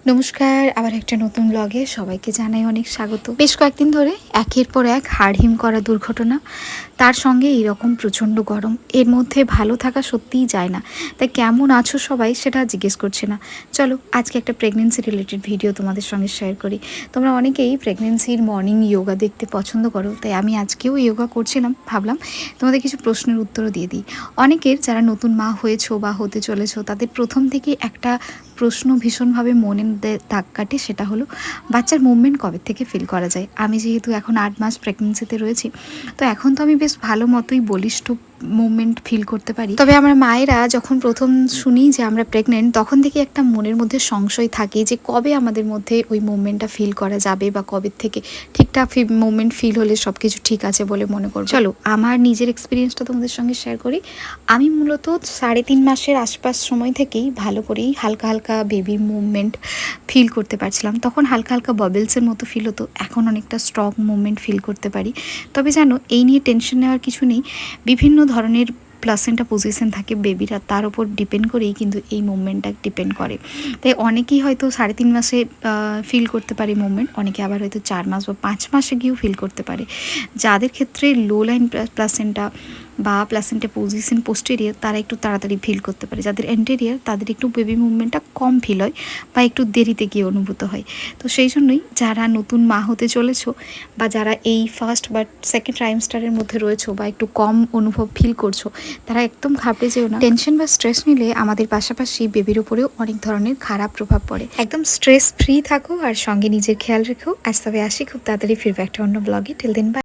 নমস্কার, আবার একটা নতুন ব্লগে সবাইকে জানাই অনেক স্বাগত। বেশ কয়েকদিন ধরে একের পর এক হাড়হিম করা দুর্ঘটনা, তার সঙ্গে এইরকম প্রচণ্ড গরম, এর মধ্যে ভালো থাকা সত্যিই যায় না। তাই কেমন আছো সবাই সেটা জিজ্ঞেস করছে না। চলো আজকে একটা প্রেগনেন্সি রিলেটেড ভিডিও তোমাদের সঙ্গে শেয়ার করি। তোমরা অনেকেই প্রেগনেন্সির মর্নিং যোগা দেখতে পছন্দ করো, তাই আমি আজকেও যোগা করছিলাম, ভাবলাম তোমাদের কিছু প্রশ্নের উত্তরও দিয়ে দিই। অনেকের যারা নতুন মা হয়েছো বা হতে চলেছো, তাদের প্রথম থেকেই একটা প্রশ্ন ভীষণভাবে মনে দাগ কাটে, সেটা হলো বাচ্চার মুভমেন্ট কবে থেকে ফিল করা যায়। আমি যেহেতু এখন 8 মাস প্রেগনেন্সিতে রয়েছি, তো এখন তো আমি বেশ ভালো মতোই বলিষ্ঠ মুভমেন্ট ফিল করতে পারি। তবে আমার মায়েরা যখন প্রথম শুনি যে আমরা প্রেগনেন্ট, তখন থেকে একটা মনের মধ্যে সংশয় থাকে যে কবে আমাদের মধ্যে ওই মুভমেন্টটা ফিল করা যাবে বা কবে থেকে ঠিকঠাক মুভমেন্ট ফিল হলে সব কিছু ঠিক আছে বলে মনে করব। চলো আমার নিজের এক্সপিরিয়েন্সটা তোমাদের সঙ্গে শেয়ার করি। আমি মূলত 3.5 মাসের আশপাশ সময় থেকেই ভালো করেই হালকা হালকা বেবির মুভমেন্ট ফিল করতে পারছিলাম। তখন হালকা হালকা বাবলসের মতো ফিল হতো, এখন অনেকটা স্ট্রং মুভমেন্ট ফিল করতে পারি। তবে জানো, এই নিয়ে টেনশন নেওয়ার কিছু নেই। বিভিন্ন ধরনের প্লাসেন্টা পজিশন থাকে বেবিরা, তার উপর ডিপেন্ড করেই কিন্তু এই মুভমেন্টটা ডিপেন্ড করে। তাই অনেকেই হয়তো 3.5 মাসে ফিল করতে পারে মুভমেন্ট, অনেকে আবার হয়তো 4 মাস বা 5 মাসে গিয়েও ফিল করতে পারে। যাদের ক্ষেত্রে লো লাইন প্লাসেন্টা বা প্লাসেন্টা পজিশন পোস্টেরিয়ার, তারা একটু তাড়াতাড়ি ফিল করতে পারে। যাদের এন্টেরিয়ার, তাদের একটু বেবি মুভমেন্টটা কম ফিল হয় বা একটু দেরিতে গিয়ে অনুভূত হয়। তো সেই জন্যই যারা নতুন মা হতে চলেছো বা যারা এই ফার্স্ট বা সেকেন্ড ট্রাইমস্টারের মধ্যে রয়েছো বা একটু কম অনুভব ফিল করছো, তারা একদম ঘাবড়ে যেও না। টেনশন বা স্ট্রেস নিলে আমাদের পাশাপাশি বেবির উপরেও অনেক ধরনের খারাপ প্রভাব পড়ে। একদম স্ট্রেস ফ্রি থাকো আর সঙ্গে নিজের খেয়াল রেখো। আজ তবে আসি, খুব তাড়াতাড়ি ফিরবে একটা অন্য ব্লগে। Till then by.